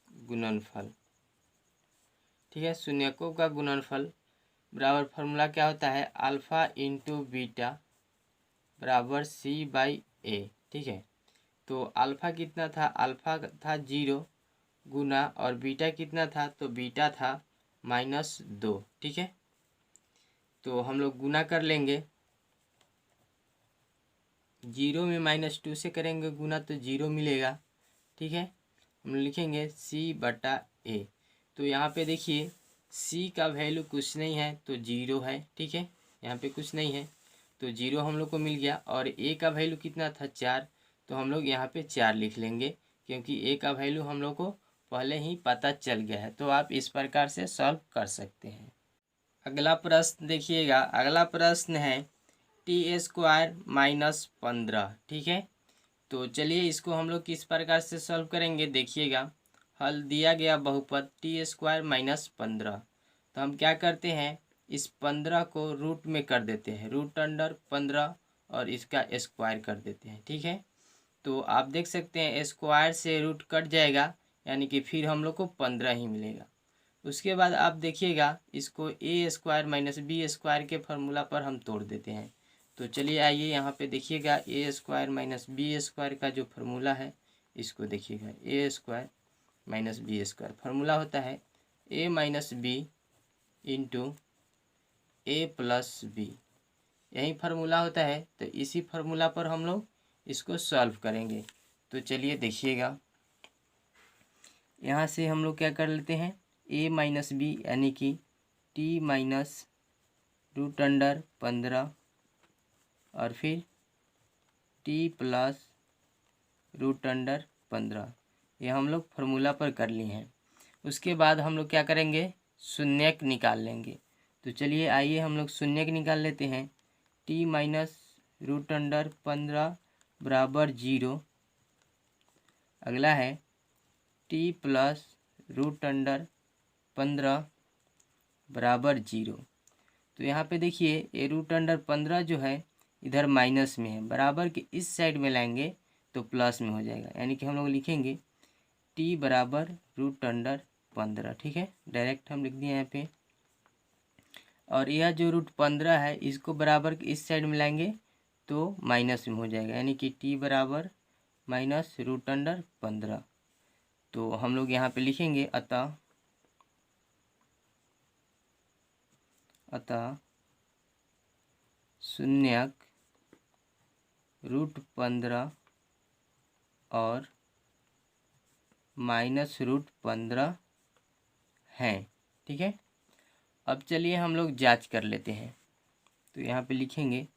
गुणनफल। ठीक है, शून्यकों का गुणनफल बराबर फॉर्मूला क्या होता है, अल्फा इंटू बीटा बराबर c/a। ठीक है, तो अल्फा कितना था, अल्फा था 0 गुना, और बीटा कितना था, तो बीटा था -2। ठीक है, तो हम लोग गुना कर लेंगे, 0 में -2 से करेंगे गुना तो 0 मिलेगा। ठीक है, हम लिखेंगे c/a। तो यहाँ पे देखिए c का वैल्यू कुछ नहीं है तो 0 है। ठीक है, यहाँ पे कुछ नहीं है तो 0 हम लोग को मिल गया। और a का वैल्यू कितना था, 4, तो हम लोग यहाँ पे 4 लिख लेंगे क्योंकि a का वैल्यू हम लोग को पहले ही पता चल गया है। तो आप इस प्रकार से सॉल्व कर सकते हैं। अगला प्रश्न देखिएगा, अगला प्रश्न है t² -15। ठीक है, तो चलिए इसको हम लोग किस प्रकार से सॉल्व करेंगे देखिएगा। हल दिया गया बहुपद t² -15। तो हम क्या करते हैं, इस 15 को रूट में कर देते हैं, √15 और इसका स्क्वायर कर देते हैं। ठीक है, तो आप देख सकते हैं स्क्वायर से रूट कट जाएगा, यानी कि फिर हम लोग को 15 ही मिलेगा। उसके बाद आप देखिएगा इसको a² - b² के फार्मूला पर हम तोड़ देते हैं। तो चलिए आइए यहाँ पे देखिएगा a² - b² का जो फार्मूला है इसको देखिएगा। a² - b² फार्मूला होता है a - b into a + b, यही फार्मूला होता है। तो इसी फार्मूला पर हम लोग इसको सॉल्व करेंगे। तो चलिए देखिएगा, यहाँ से हम लोग क्या कर लेते हैं, a - b यानी कि t - √15 और फिर t + √15, ये हम लोग फार्मूला पर कर लिए हैं। उसके बाद हम लोग क्या करेंगे, शून्यक निकाल लेंगे। तो चलिए आइए हम लोग शून्यक निकाल लेते हैं। टी माइनस रूट अंडर 15 बराबर 0। अगला है टी प्लस रूट अंडर 15 बराबर 0। तो यहाँ पे देखिए ये रूट अंडर 15 जो है इधर माइनस में है, बराबर के इस साइड में लाएंगे तो प्लस में हो जाएगा, यानी कि हम लोग लिखेंगे टी बराबर रूट अंडर 15। ठीक है, डायरेक्ट हम लिख दिए यहाँ पे। और यह जो रूट 15 है इसको बराबर के इस साइड में लाएंगे तो माइनस में हो जाएगा, यानी कि टी बराबर माइनस रूट अंडर 15। तो हम लोग यहाँ पे लिखेंगे अतः शून्यक रूट 15 और माइनस रूट 15 है। ठीक है, अब चलिए हम लोग जांच कर लेते हैं। तो यहाँ पे लिखेंगे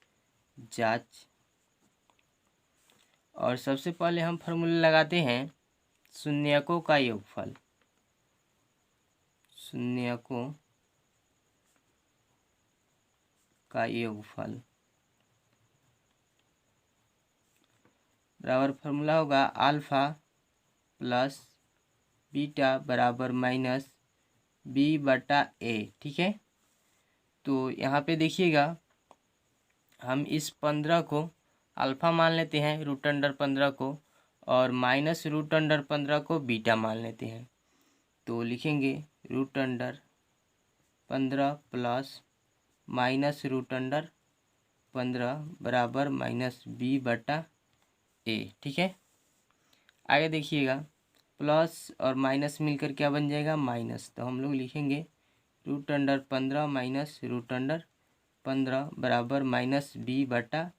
जांच, और सबसे पहले हम फॉर्मूला लगाते हैं शून्यकों का योगफल। शून्यकों का योगफल बराबर फॉर्मूला होगा अल्फा प्लस बीटा बराबर माइनस बी बटा ए। ठीक है, तो यहाँ पे देखिएगा हम इस 15 को अल्फ़ा मान लेते हैं, रूट अंडर 15 को, और माइनस रूट अंडर 15 को बीटा मान लेते हैं। तो लिखेंगे root under 15 plus minus root under 15 बराबर माइनस बी बटा ए। ठीक है, आगे देखिएगा प्लस और माइनस मिलकर क्या बन जाएगा माइनस, तो हम लोग लिखेंगे root under 15 minus root under 15 बराबर माइनस बी बटा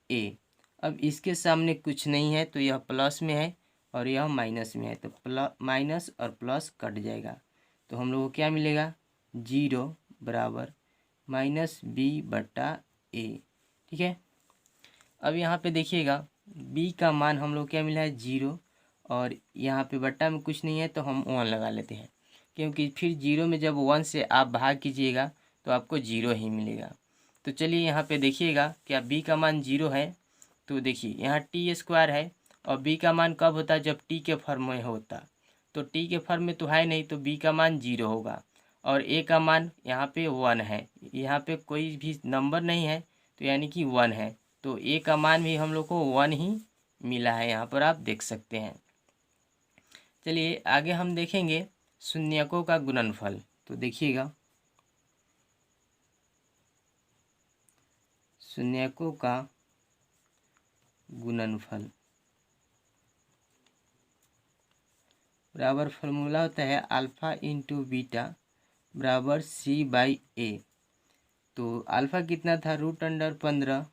ए। अब इसके सामने कुछ नहीं है तो यह प्लस में है और यह माइनस में है, तो माइनस और प्लस कट जाएगा, तो हम लोग को क्या मिलेगा 0 बराबर माइनस बी बटा ए। ठीक है, अब यहाँ पे देखिएगा b का मान हम लोग क्या मिला है 0, और यहाँ पे बट्टा में कुछ नहीं है तो हम 1 लगा लेते हैं, क्योंकि फिर 0 में जब 1 से आप भाग कीजिएगा तो आपको 0 ही मिलेगा। तो चलिए यहाँ पे देखिएगा क्या b का मान 0 है, तो देखिए यहाँ टी स्क्वायर है और b का मान कब होता है जब t के फॉर्म में होता, तो t के फॉर्म में तो है नहीं, तो b का मान 0 होगा। और a का मान यहाँ पे 1 है, यहाँ पे कोई भी नंबर नहीं है तो यानी कि 1 है, तो a का मान भी हम लोग को 1 ही मिला है, यहाँ पर आप देख सकते हैं। चलिए आगे हम देखेंगे शून्यकों का गुणनफल। तो देखिएगा शून्यकों का गुणनफल बराबर फॉर्मूला होता है अल्फ़ा इंटू बीटा बराबर सी बाई ए। तो अल्फ़ा कितना था रूट अंडर 15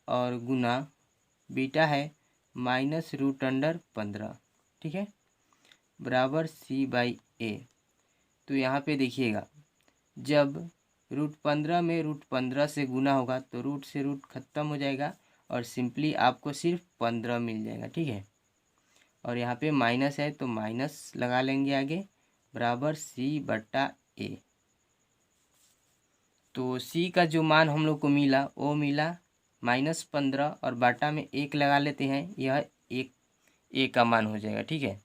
और गुना बीटा है माइनस रूट अंडर 15। ठीक है, बराबर सी बाई ए। तो यहाँ पे देखिएगा जब रूट 15 में रूट 15 से गुना होगा तो रूट से रूट खत्म हो जाएगा और सिंपली आपको सिर्फ 15 मिल जाएगा। ठीक है, और यहाँ पे माइनस है तो माइनस लगा लेंगे आगे, बराबर सी बटा ए। तो सी का जो मान हम लोग को मिला वो मिला -15 और बाटा में 1 लगा लेते हैं, यह एक ए का मान हो जाएगा। ठीक है,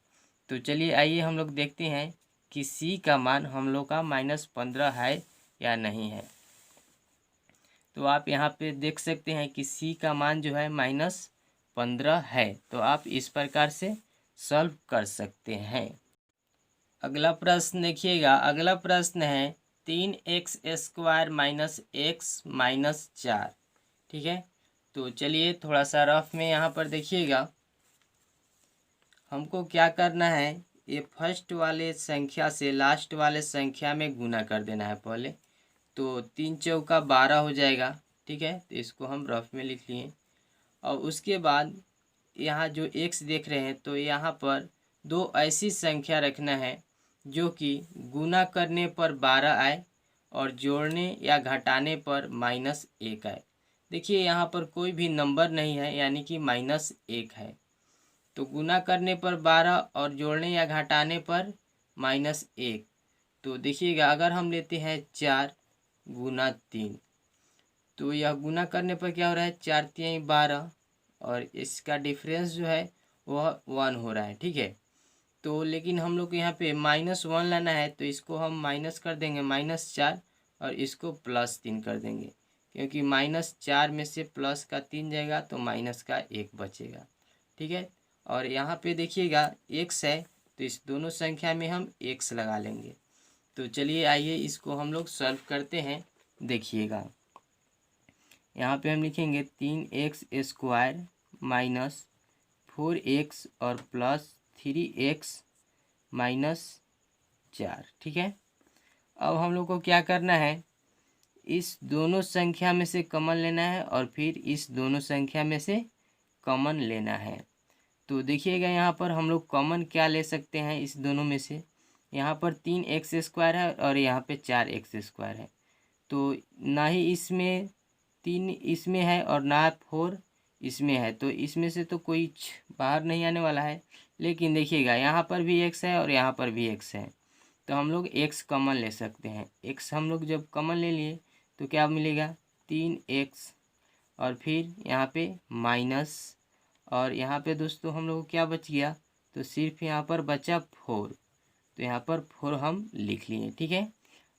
तो चलिए आइए हम लोग देखते हैं कि सी का मान हम लोग का -15 है या नहीं है। तो आप यहाँ पे देख सकते हैं कि सी का मान जो है -15 है, तो आप इस प्रकार से सॉल्व कर सकते हैं। अगला प्रश्न देखिएगा, अगला प्रश्न है 3x² - x - 4। ठीक है, तो चलिए थोड़ा सा रफ में यहाँ पर देखिएगा हमको क्या करना है, ये फर्स्ट वाले संख्या से लास्ट वाले संख्या में गुना कर देना है पहले। तो 3 चौका 12 हो जाएगा। ठीक है, तो इसको हम रफ में लिख लिए, और उसके बाद यहाँ जो x देख रहे हैं तो यहाँ पर 2 ऐसी संख्या रखना है जो कि गुना करने पर 12 आए और जोड़ने या घटाने पर -1 आए। देखिए यहाँ पर कोई भी नंबर नहीं है, यानी कि -1 है, तो गुना करने पर 12 और जोड़ने या घटाने पर -1। तो देखिएगा अगर हम लेते हैं 4 गुना 3, तो यह गुना करने पर क्या हो रहा है, 4 तिहाई 12 और इसका डिफरेंस जो है वह 1 हो रहा है। ठीक है, तो लेकिन हम लोग को यहाँ पे -1 लाना है, तो इसको हम माइनस कर देंगे -4 और इसको +3 कर देंगे, क्योंकि -4 में से प्लस का 3 जाएगा तो माइनस का 1 बचेगा। ठीक है, और यहाँ पे देखिएगा x है, तो इस दोनों संख्या में हम x लगा लेंगे। तो चलिए आइए इसको हम लोग सॉल्व करते हैं। देखिएगा यहाँ पे हम लिखेंगे 3x² माइनस 4x और प्लस 3x -4। ठीक है, अब हम लोग को क्या करना है, इस दोनों संख्या में से कॉमन लेना है और फिर इस दोनों संख्या में से कॉमन लेना है। तो देखिएगा यहाँ पर हम लोग कॉमन क्या ले सकते हैं इस दोनों में से। यहाँ पर 3x² है और यहाँ पे 4x² है, तो ना ही इसमें 3 इसमें है और ना 4 इसमें है, तो इसमें से तो कोई बाहर नहीं आने वाला है। लेकिन देखिएगा यहाँ पर भी x है और यहाँ पर भी x है, तो हम लोग x कॉमन ले सकते हैं। x हम लोग जब कॉमन ले लिए तो क्या मिलेगा, 3x और फिर यहाँ पे माइनस, और यहाँ पे दोस्तों हम लोग को क्या बच गया, तो सिर्फ यहाँ पर बचा 4, तो यहाँ पर 4 हम लिख लिए। ठीक है,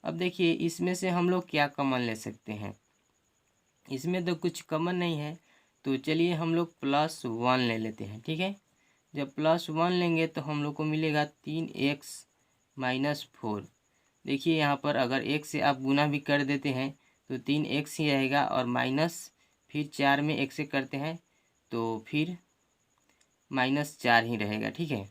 अब देखिए इसमें से हम लोग क्या कॉमन ले सकते हैं, इसमें तो कुछ कॉमन नहीं है, तो चलिए हम लोग +1 ले लेते हैं। ठीक है, जब +1 लेंगे तो हम लोग को मिलेगा 3x -4। देखिए यहाँ पर अगर 1 से आप गुना भी कर देते हैं तो 3x ही रहेगा, और माइनस फिर 4 में 1 से करते हैं तो फिर -4 ही रहेगा। ठीक है,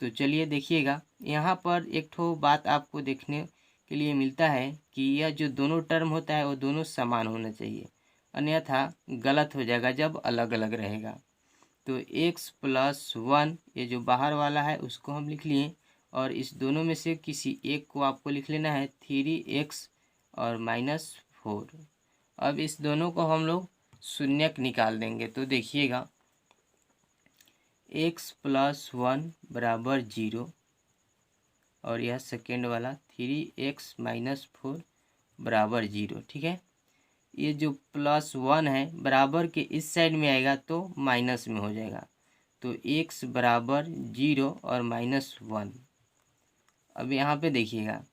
तो चलिए देखिएगा यहाँ पर एक ठो बात आपको देखने के लिए मिलता है कि यह जो दोनों टर्म होता है वो दोनों समान होना चाहिए, अन्यथा गलत हो जाएगा जब अलग अलग रहेगा। तो x+1 ये जो बाहर वाला है उसको हम लिख लिए, और इस दोनों में से किसी एक को आपको लिख लेना है 3x और -4। अब इस दोनों को हम लोग शून्यक निकाल देंगे, तो देखिएगा x+1 बराबर 0 और यह सेकेंड वाला 3x -4 बराबर 0। ठीक है, ये जो +1 है बराबर के इस साइड में आएगा तो माइनस में हो जाएगा, तो x बराबर 0 और -1। अब यहाँ पे देखिएगा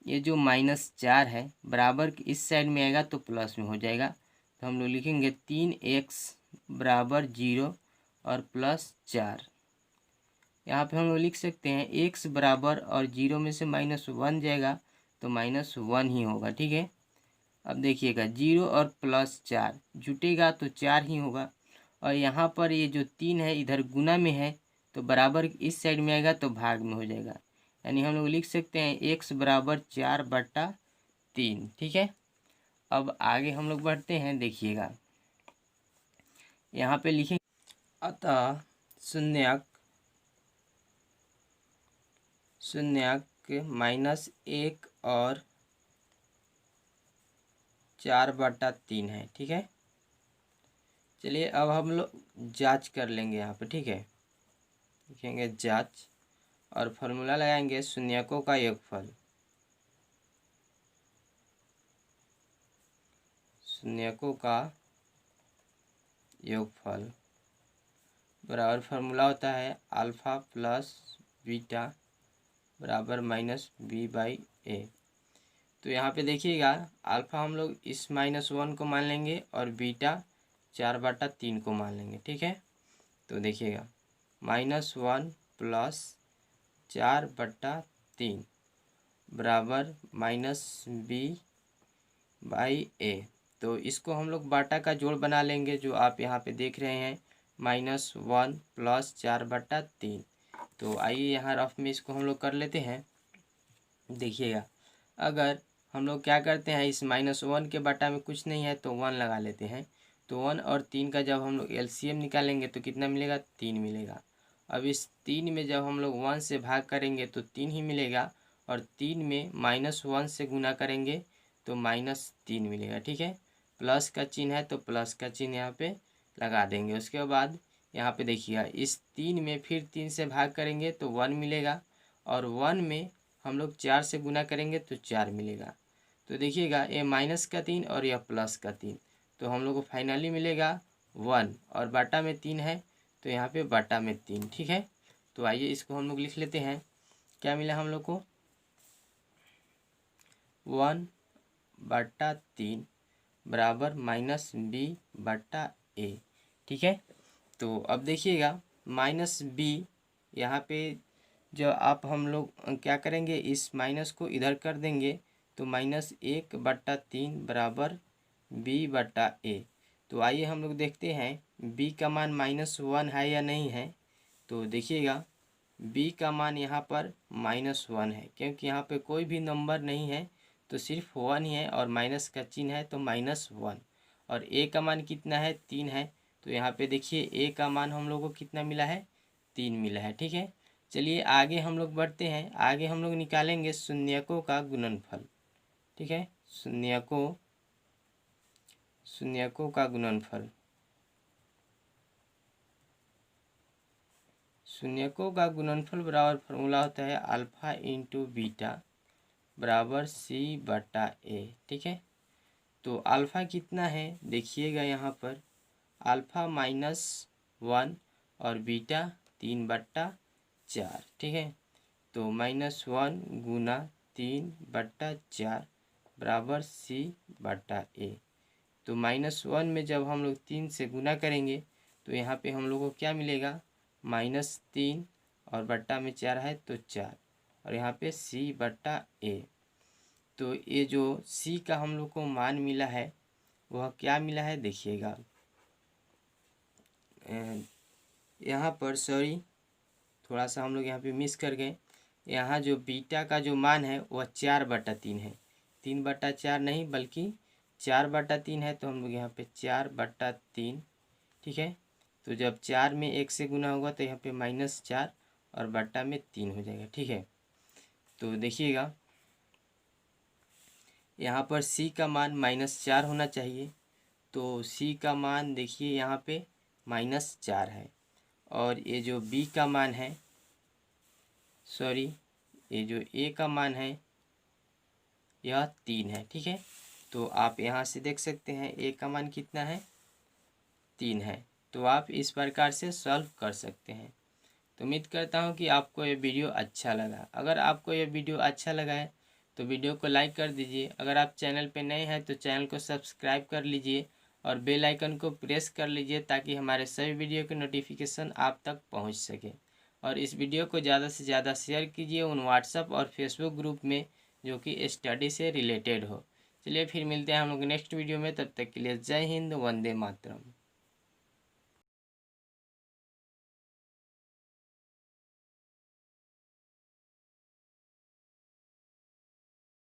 ये जो -4 है बराबर के इस साइड में आएगा तो प्लस में हो जाएगा, तो हम लोग लिखेंगे 3x बराबर 0 और +4। यहाँ पे हम लोग लिख सकते हैं x बराबर और 0 में से -1 जाएगा तो -1 ही होगा। ठीक है, अब देखिएगा 0 और +4 जुटेगा तो 4 ही होगा, और यहाँ पर ये जो 3 है इधर गुना में है तो बराबर इस साइड में आएगा तो भाग में हो जाएगा, यानी हम लोग लिख सकते हैं x बराबर 4/3। ठीक है, अब आगे हम लोग बढ़ते हैं। देखिएगा यहाँ पे लिखेंगे अतः शून्यक -1 और 4/3 है। ठीक है, चलिए अब हम लोग जांच कर लेंगे यहाँ पे। ठीक है, लिखेंगे जांच और फॉर्मूला लगाएंगे शून्यकों का योगफल। शून्यकों का योगफल बराबर फार्मूला होता है अल्फा प्लस बीटा बराबर -b/a। तो यहाँ पे देखिएगा अल्फा हम लोग इस -1 को मान लेंगे और बीटा 4/3 को मान लेंगे। ठीक है, तो देखिएगा -1 + 4/3 बराबर -b/a। तो इसको हम लोग बाटा का जोड़ बना लेंगे, जो आप यहाँ पे देख रहे हैं -1 + 4/3। तो आइए यहाँ रफ में इसको हम लोग कर लेते हैं। देखिएगा अगर हम लोग क्या करते हैं, इस -1 के बटा में कुछ नहीं है तो 1 लगा लेते हैं, तो 1 और 3 का जब हम लोग एलसीएम निकालेंगे तो कितना मिलेगा, 3 मिलेगा। अब इस 3 में जब हम लोग 1 से भाग करेंगे तो 3 ही मिलेगा, और 3 में -1 से गुना करेंगे तो -3 मिलेगा। ठीक है, प्लस का चिन्ह है तो प्लस का चिन्ह यहाँ पे लगा देंगे। उसके बाद यहाँ पे देखिएगा इस 3 में फिर 3 से भाग करेंगे तो 1 मिलेगा, और 1 में हम लोग 4 से गुना करेंगे तो 4 मिलेगा। तो देखिएगा ये -3 और यह +3, तो हम लोग को फाइनली मिलेगा 1 और बटा में 3 है तो यहाँ पे बटा में 3। ठीक है, तो आइए इसको हम लोग लिख लेते हैं। क्या मिला हम लोग को 1/3 बराबर माइनस बी बटा ए। ठीक है, तो अब देखिएगा माइनस बी यहाँ पे जो आप हम लोग क्या करेंगे, इस माइनस को इधर कर देंगे तो -1/3 बराबर बी बटा ए। तो आइए हम लोग देखते हैं बी का मान -1 है या नहीं है। तो देखिएगा बी का मान यहाँ पर -1 है, क्योंकि यहाँ पे कोई भी नंबर नहीं है तो सिर्फ 1 ही है और माइनस का चिन्ह है तो -1। और ए का मान कितना है 3 है, तो यहाँ पे देखिए ए का मान हम लोग को कितना मिला है 3 मिला है। ठीक है, चलिए आगे हम लोग बढ़ते हैं। आगे हम लोग निकालेंगे शून्यकों का गुणनफल। ठीक है, शून्यकों का गुणनफल। शून्यकों का गुणनफल बराबर फॉर्मूला होता है अल्फा इंटू बीटा बराबर सी बटा ए। ठीक है, तो अल्फा कितना है देखिएगा यहाँ पर अल्फा -1 और बीटा 3/4। ठीक है, तो -1 गुना 3/4 बराबर सी बटा ए। तो -1 में जब हम लोग 3 से गुना करेंगे तो यहाँ पे हम लोग को क्या मिलेगा -3 और बट्टा में 4 है तो 4 और यहाँ पे सी बटा ए। तो ये जो सी का हम लोग को मान मिला है वह क्या मिला है देखिएगा, यहाँ पर सॉरी थोड़ा सा हम लोग यहाँ पे मिस कर गए। यहाँ जो बीटा का जो मान है वह 4/3 है, 3/4 नहीं बल्कि 4/3 है। तो हम लोग यहाँ पे 4/3। ठीक है, तो जब 4 में 1 से गुना होगा तो यहाँ पे -4 और बट्टा में 3 हो जाएगा। ठीक है, तो देखिएगा यहाँ पर सी का मान -4 होना चाहिए, तो सी का मान देखिए यहाँ पे -4 है और ये जो बी का मान है सॉरी ये जो ए का मान है यह 3 है। ठीक है, तो आप यहाँ से देख सकते हैं ए का मान कितना है 3 है। तो आप इस प्रकार से सॉल्व कर सकते हैं। तो उम्मीद करता हूँ कि आपको ये वीडियो अच्छा लगा। अगर आपको ये वीडियो अच्छा लगा है तो वीडियो को लाइक कर दीजिए। अगर आप चैनल पे नए हैं तो चैनल को सब्सक्राइब कर लीजिए और बेल आइकन को प्रेस कर लीजिए ताकि हमारे सभी वीडियो के नोटिफिकेशन आप तक पहुंच सके। और इस वीडियो को ज़्यादा से ज़्यादा शेयर कीजिए उन व्हाट्सएप और फेसबुक ग्रुप में जो कि स्टडी से रिलेटेड हो। चलिए फिर मिलते हैं हम लोग नेक्स्ट वीडियो में, तब तक के लिए जय हिंद, वंदे मातरम।